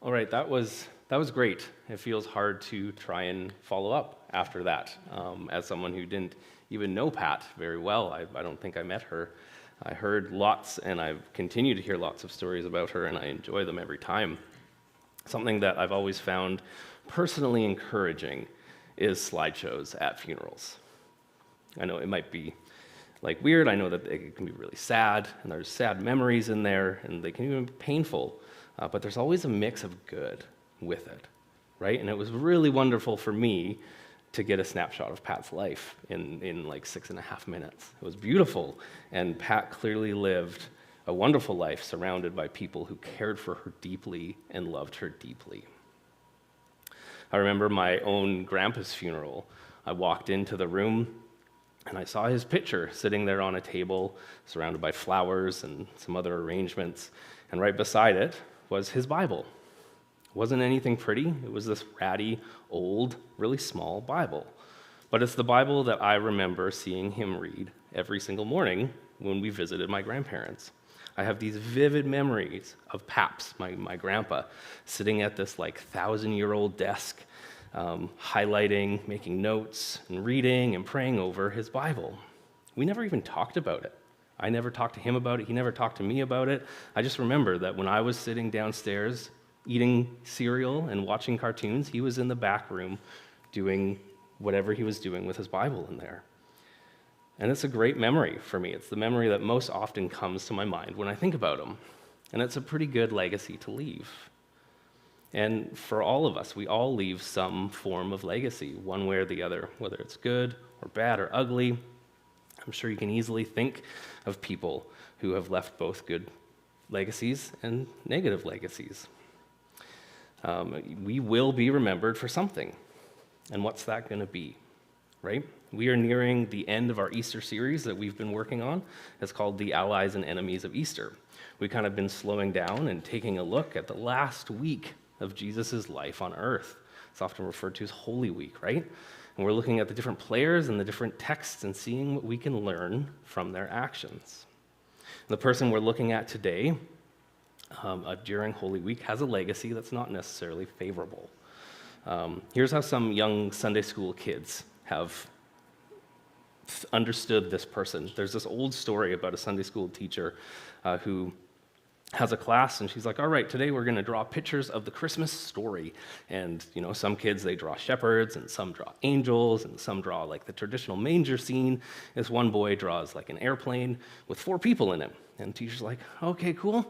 All right, that was great. It feels hard to try and follow up after that. As someone who didn't even know Pat very well, I don't think I met her. I heard lots, and I've continued to hear lots of stories about her, and I enjoy them every time. Something that I've always found personally encouraging is slideshows at funerals. I know it might be weird. I know that it can be really sad, and there's sad memories in there, and they can even be painful. But there's always a mix of good with it, right? And it was really wonderful for me to get a snapshot of Pat's life in 6.5 minutes. It was beautiful, and Pat clearly lived a wonderful life surrounded by people who cared for her deeply and loved her deeply. I remember my own grandpa's funeral. I walked into the room, and I saw his picture sitting there on a table, surrounded by flowers and some other arrangements, and right beside it was his Bible. It wasn't anything pretty. It was this ratty, old, really small Bible. But it's the Bible that I remember seeing him read every single morning when we visited my grandparents. I have these vivid memories of Paps, my grandpa, sitting at this 1,000-year-old desk, highlighting, making notes, and reading and praying over his Bible. We never even talked about it. I never talked to him about it. He never talked to me about it. I just remember that when I was sitting downstairs eating cereal and watching cartoons, he was in the back room doing whatever he was doing with his Bible in there. And it's a great memory for me. It's the memory that most often comes to my mind when I think about him. And it's a pretty good legacy to leave. And for all of us, we all leave some form of legacy, one way or the other, whether it's good or bad or ugly. I'm sure you can easily think of people who have left both good legacies and negative legacies. We will be remembered for something. And what's that going to be, right? We are nearing the end of our Easter series that we've been working on. It's called The Allies and Enemies of Easter. We've kind of been slowing down and taking a look at the last week of Jesus' life on earth. It's often referred to as Holy Week, right? And we're looking at the different players and the different texts and seeing what we can learn from their actions. The person we're looking at today during Holy Week has a legacy that's not necessarily favorable. Here's how some young Sunday school kids have understood this person. There's this old story about a Sunday school teacher who has a class, and she's like, all right, today we're going to draw pictures of the Christmas story. And, some kids, they draw shepherds, and some draw angels, and some draw the traditional manger scene. This one boy draws an airplane with 4 people in it. And the teacher's like, okay, cool.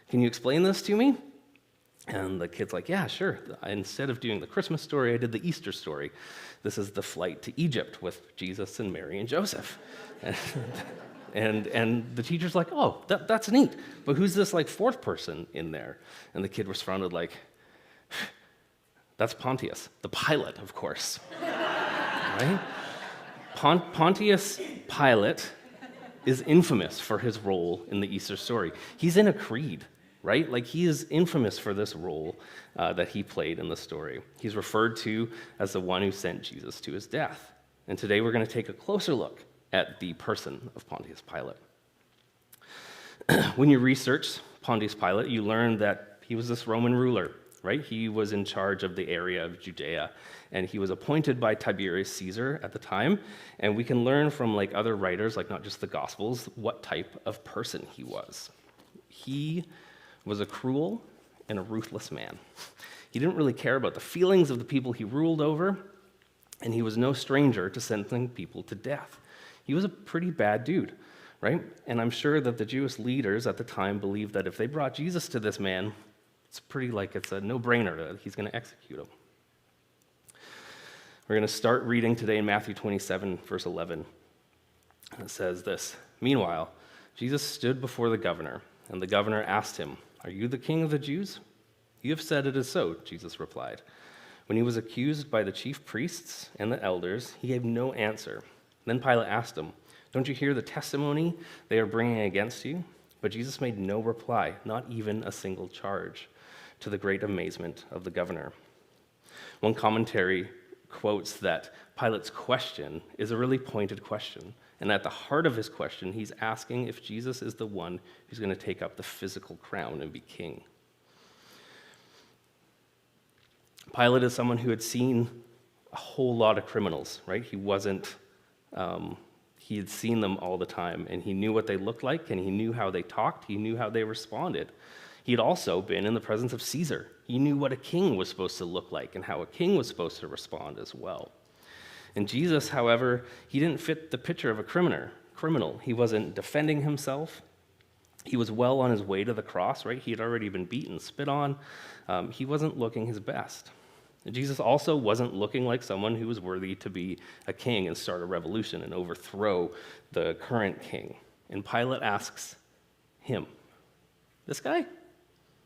Can you explain this to me? And the kid's like, yeah, sure. Instead of doing the Christmas story, I did the Easter story. This is the flight to Egypt with Jesus and Mary and Joseph. And the teacher's like, oh, that's neat. But who's this 4th person in there? And the kid responded that's Pontius, the Pilate, of course. Right? Pontius Pilate is infamous for his role in the Easter story. He's in a creed, right? He is infamous for this role that he played in the story. He's referred to as the one who sent Jesus to his death. And today we're going to take a closer look at the person of Pontius Pilate. When you research Pontius Pilate, you learn that he was this Roman ruler, right? He was in charge of the area of Judea, and he was appointed by Tiberius Caesar at the time, and we can learn from other writers, not just the Gospels, what type of person he was. He was a cruel and a ruthless man. He didn't really care about the feelings of the people he ruled over, and he was no stranger to sentencing people to death. He was a pretty bad dude, right? And I'm sure that the Jewish leaders at the time believed that if they brought Jesus to this man, it's it's a no-brainer that he's going to execute him. We're going to start reading today in Matthew 27, verse 11. It says this, meanwhile, Jesus stood before the governor, and the governor asked him, are you the king of the Jews? You have said it is so, Jesus replied. When he was accused by the chief priests and the elders, he gave no answer. Then Pilate asked him, don't you hear the testimony they are bringing against you? But Jesus made no reply, not even a single charge, to the great amazement of the governor. One commentary quotes that Pilate's question is a really pointed question. And at the heart of his question, he's asking if Jesus is the one who's going to take up the physical crown and be king. Pilate is someone who had seen a whole lot of criminals, right? He had seen them all the time, and he knew what they looked like, and he knew how they talked, he knew how they responded. He had also been in the presence of Caesar. He knew what a king was supposed to look like and how a king was supposed to respond as well. And Jesus, however, he didn't fit the picture of a criminal. He wasn't defending himself. He was well on his way to the cross, right? He had already been beaten, spit on. He wasn't looking his best. And Jesus also wasn't looking like someone who was worthy to be a king and start a revolution and overthrow the current king. And Pilate asks him, this guy,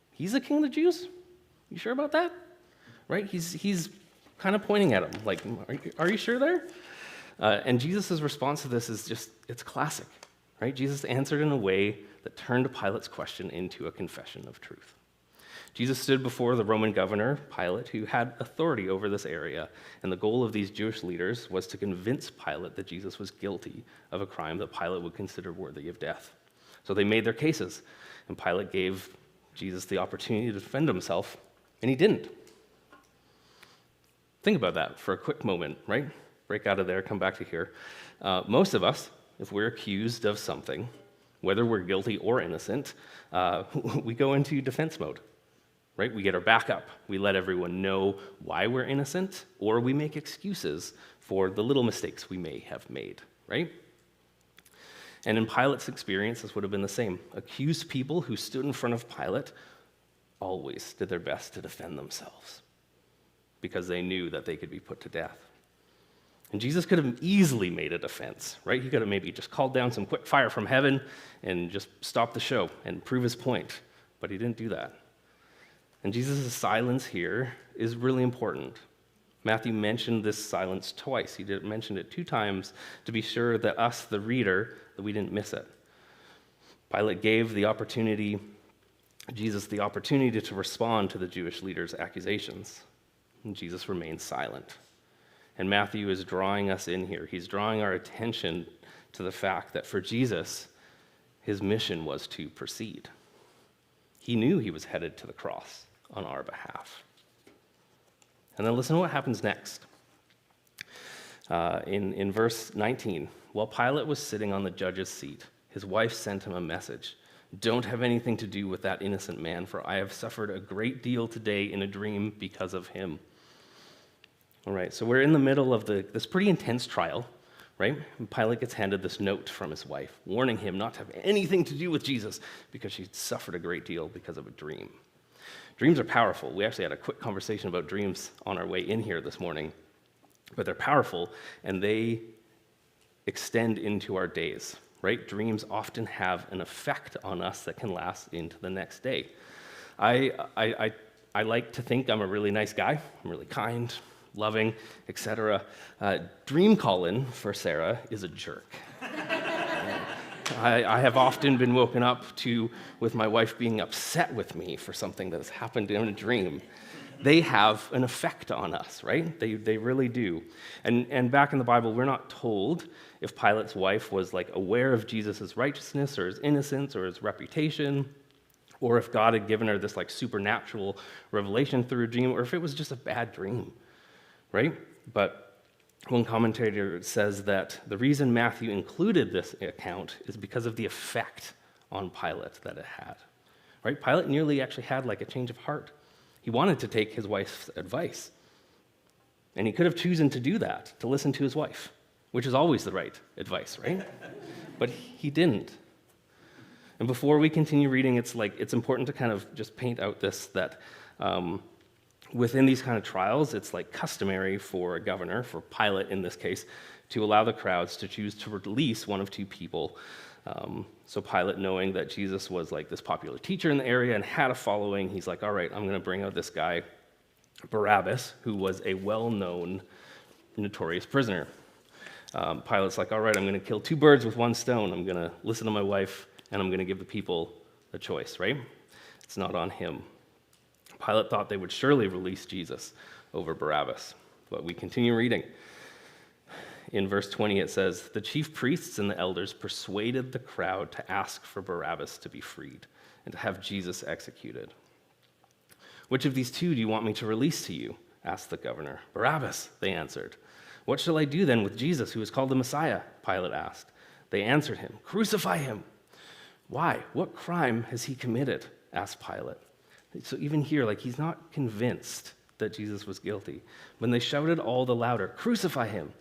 he's the king of the Jews? You sure about that? Right? He's kind of pointing at him, like, are you sure there? And Jesus' response to this is just, it's classic, right? Jesus answered in a way that turned Pilate's question into a confession of truth. Jesus stood before the Roman governor, Pilate, who had authority over this area, and the goal of these Jewish leaders was to convince Pilate that Jesus was guilty of a crime that Pilate would consider worthy of death. So they made their cases, and Pilate gave Jesus the opportunity to defend himself, and he didn't. Think about that for a quick moment, right? Break out of there, come back to here. Most of us, if we're accused of something, whether we're guilty or innocent, we go into defense mode. Right? We get our back up. We let everyone know why we're innocent, or we make excuses for the little mistakes we may have made, right? And in Pilate's experience, this would have been the same. Accused people who stood in front of Pilate always did their best to defend themselves because they knew that they could be put to death. And Jesus could have easily made a defense, right? He could have maybe just called down some quick fire from heaven and just stopped the show and prove his point, but he didn't do that. And Jesus' silence here is really important. Matthew mentioned this silence twice. He mentioned it 2 times to be sure that us, the reader, that we didn't miss it. Pilate gave Jesus the opportunity to respond to the Jewish leaders' accusations. And Jesus remained silent. And Matthew is drawing us in here. He's drawing our attention to the fact that for Jesus, his mission was to proceed. He knew he was headed to the cross on our behalf. And then listen to what happens next. In verse 19, while Pilate was sitting on the judge's seat, his wife sent him a message. Don't have anything to do with that innocent man, for I have suffered a great deal today in a dream because of him. All right, so we're in the middle of this pretty intense trial, right? And Pilate gets handed this note from his wife, warning him not to have anything to do with Jesus because she'd suffered a great deal because of a dream. Dreams are powerful. We actually had a quick conversation about dreams on our way in here this morning. But they're powerful, and they extend into our days, right? Dreams often have an effect on us that can last into the next day. I like to think I'm a really nice guy. I'm really kind, loving, etc. Dream Colin for Sarah is a jerk. I have often been woken up with my wife being upset with me for something that has happened in a dream. They have an effect on us, right? They really do. And back in the Bible, we're not told if Pilate's wife was like aware of Jesus' righteousness or his innocence or his reputation, or if God had given her this like supernatural revelation through a dream, or if it was just a bad dream, right? But one commentator says that the reason Matthew included this account is because of the effect on Pilate that it had, right? Pilate nearly actually had like a change of heart. He wanted to take his wife's advice, and he could have chosen to do that, to listen to his wife, which is always the right advice, right? But he didn't. And before we continue reading, it's important to kind of just paint out that within these kind of trials, it's like customary for a governor, for Pilate in this case, to allow the crowds to choose to release one of 2 people. So Pilate, knowing that Jesus was like this popular teacher in the area and had a following, he's like, all right, I'm going to bring out this guy, Barabbas, who was a well-known, notorious prisoner. Pilate's like, all right, I'm going to kill 2 birds with 1 stone. I'm going to listen to my wife, and I'm going to give the people a choice, right? It's not on him. Pilate thought they would surely release Jesus over Barabbas. But we continue reading. In verse 20, it says, the chief priests and the elders persuaded the crowd to ask for Barabbas to be freed and to have Jesus executed. Which of these 2 do you want me to release to you? asked the governor. "Barabbas," they answered. "What shall I do then with Jesus, who is called the Messiah?" Pilate asked. They answered him, "Crucify him." "Why? What crime has he committed?" asked Pilate. So even here, he's not convinced that Jesus was guilty. When they shouted all the louder, "Crucify him!"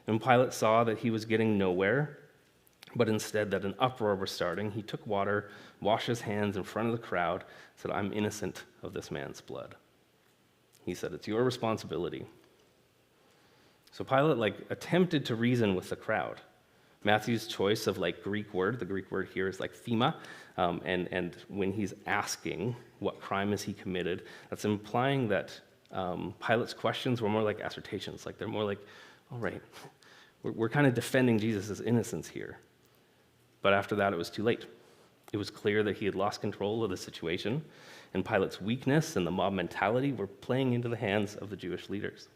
And Pilate saw that he was getting nowhere, but instead that an uproar was starting, he took water, washed his hands in front of the crowd, said, "I'm innocent of this man's blood." He said, "It's your responsibility." So Pilate attempted to reason with the crowd. Matthew's choice of Greek word, the Greek word here is thema, and when he's asking what crime has he committed, that's implying that Pilate's questions were more like assertions, they're more all right, we're kind of defending Jesus' innocence here. But after that, it was too late. It was clear that he had lost control of the situation, and Pilate's weakness and the mob mentality were playing into the hands of the Jewish leaders.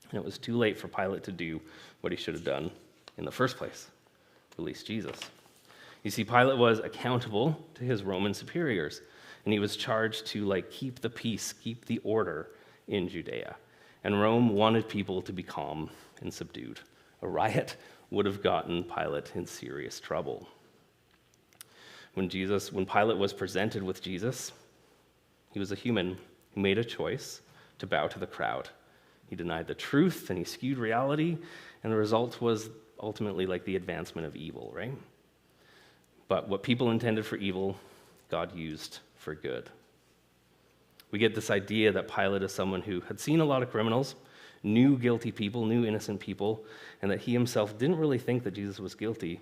And it was too late for Pilate to do what he should have done in the first place, release Jesus. You see, Pilate was accountable to his Roman superiors, and he was charged to keep the peace, keep the order in Judea. And Rome wanted people to be calm and subdued. A riot would have gotten Pilate in serious trouble. When Pilate was presented with Jesus, he was a human who made a choice to bow to the crowd. He denied the truth and he skewed reality, and the result was ultimately the advancement of evil, right? But what people intended for evil, God used for good. We get this idea that Pilate is someone who had seen a lot of criminals, knew guilty people, knew innocent people, and that he himself didn't really think that Jesus was guilty,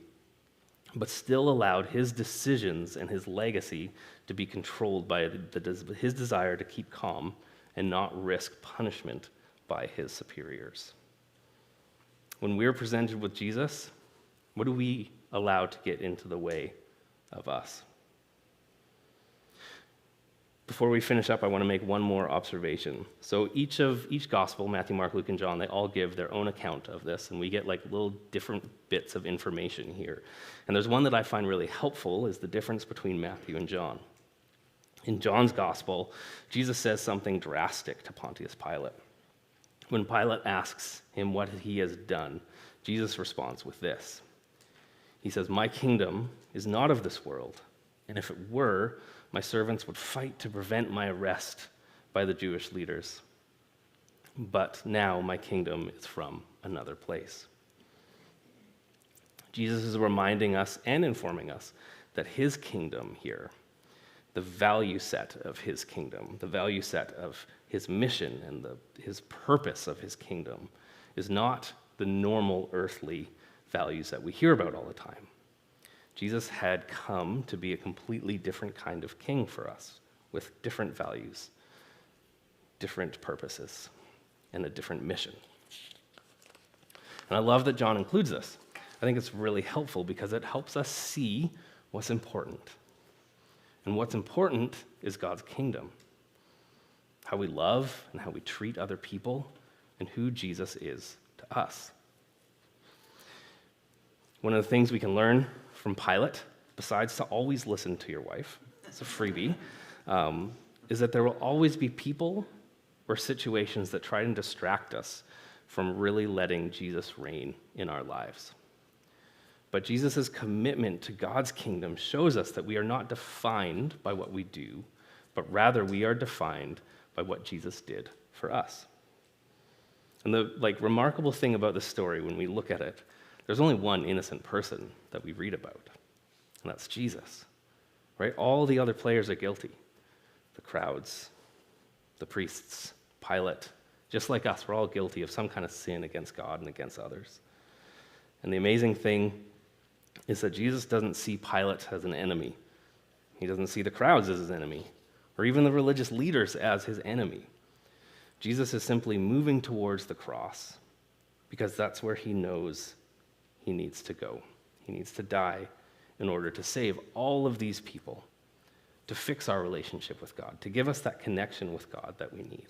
but still allowed his decisions and his legacy to be controlled by his desire to keep calm and not risk punishment by his superiors. When we're presented with Jesus, what do we allow to get into the way of us? Before we finish up, I want to make one more observation. So each gospel, Matthew, Mark, Luke, and John, they all give their own account of this, and we get little different bits of information here. And there's one that I find really helpful, is the difference between Matthew and John. In John's gospel, Jesus says something drastic to Pontius Pilate. When Pilate asks him what he has done, Jesus responds with this. He says, "My kingdom is not of this world, and if it were, my servants would fight to prevent my arrest by the Jewish leaders. But now my kingdom is from another place." Jesus is reminding us and informing us that his kingdom here, the value set of his kingdom, the value set of his mission and his purpose of his kingdom is not the normal earthly values that we hear about all the time. Jesus had come to be a completely different kind of king for us, with different values, different purposes, and a different mission. And I love that John includes this. I think it's really helpful because it helps us see what's important. And what's important is God's kingdom, how we love and how we treat other people, and who Jesus is to us. One of the things we can learn from Pilate, besides to always listen to your wife, it's a freebie, is that there will always be people or situations that try and distract us from really letting Jesus reign in our lives. But Jesus' commitment to God's kingdom shows us that we are not defined by what we do, but rather we are defined by what Jesus did for us. And the remarkable thing about this story, when we look at it, there's only one innocent person that we read about, and that's Jesus, right? All the other players are guilty. The crowds, the priests, Pilate, just like us, we're all guilty of some kind of sin against God and against others. And the amazing thing is that Jesus doesn't see Pilate as an enemy. He doesn't see the crowds as his enemy, or even the religious leaders as his enemy. Jesus is simply moving towards the cross because that's where he knows he needs to go. He needs to die in order to save all of these people, to fix our relationship with God, to give us that connection with God that we need.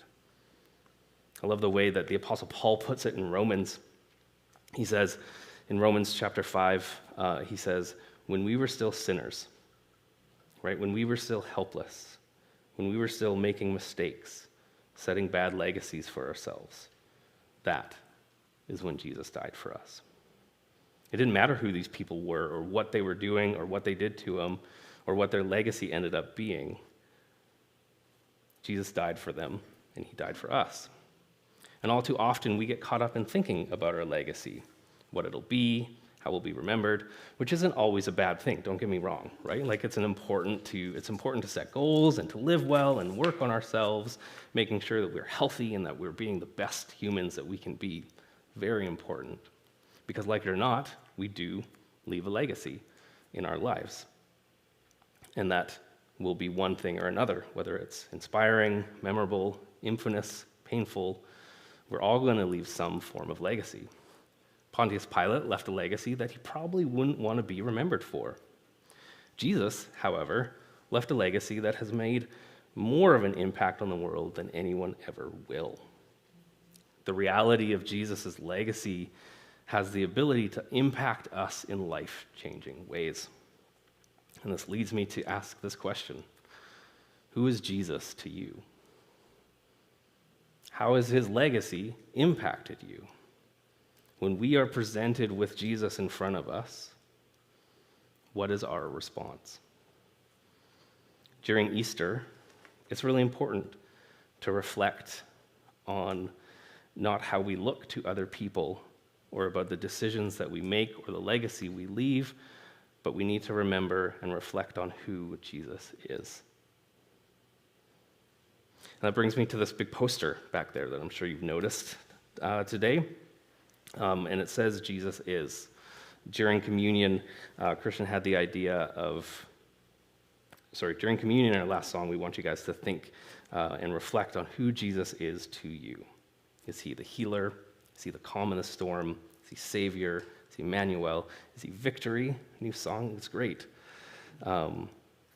I love the way that the Apostle Paul puts it in Romans. He says, in Romans chapter 5, he says, when we were still sinners, right, when we were still helpless, when we were still making mistakes, setting bad legacies for ourselves. That is when Jesus died for us. It didn't matter who these people were or what they were doing or what they did to them or what their legacy ended up being. Jesus died for them, and he died for us. And all too often, we get caught up in thinking about our legacy, what it'll be, how we'll be remembered, which isn't always a bad thing, don't get me wrong, right? Like it's important to set goals and to live well and work on ourselves, making sure that we're healthy and that we're being the best humans that we can be. Very important. Because like it or not, we do leave a legacy in our lives. And that will be one thing or another, whether it's inspiring, memorable, infamous, painful. We're all going to leave some form of legacy. Pontius Pilate left a legacy that he probably wouldn't want to be remembered for. Jesus, however, left a legacy that has made more of an impact on the world than anyone ever will. The reality of Jesus' legacy has the ability to impact us in life-changing ways. And this leads me to ask this question: who is Jesus to you? How has his legacy impacted you? When we are presented with Jesus in front of us, what is our response? During Easter, it's really important to reflect on not how we look to other people or about the decisions that we make or the legacy we leave, but we need to remember and reflect on who Jesus is. And that brings me to this big poster back there that I'm sure you've noticed today. And it says, Jesus is. During communion, Christian had the idea during communion in our last song, we want you guys to think and reflect on who Jesus is to you. Is he the healer? Is he the calm in the storm? Is he Savior? Is he Emmanuel? Is he victory? New song, it's great.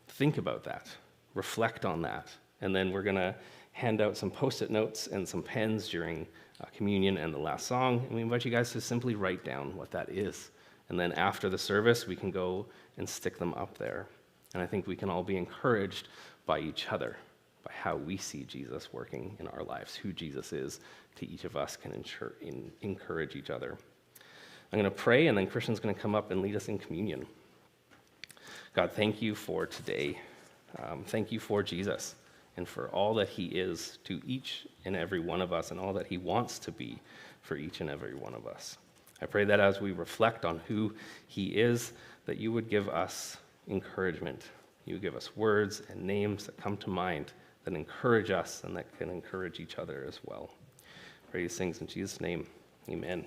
Think about that. Reflect on that. And then we're going to hand out some Post-it notes and some pens during communion and the last song. And we invite you guys to simply write down what that is. And then after the service, we can go and stick them up there. And I think we can all be encouraged by each other, by how we see Jesus working in our lives, who Jesus is to each of us can encourage each other. I'm going to pray, and then Christian's going to come up and lead us in communion. God, thank you for today. Thank you for Jesus and for all that he is to each and every one of us and all that he wants to be for each and every one of us. I pray that as we reflect on who he is, that you would give us encouragement. You would give us words and names that come to mind that encourage us and that can encourage each other as well. I pray these things in Jesus' name. Amen.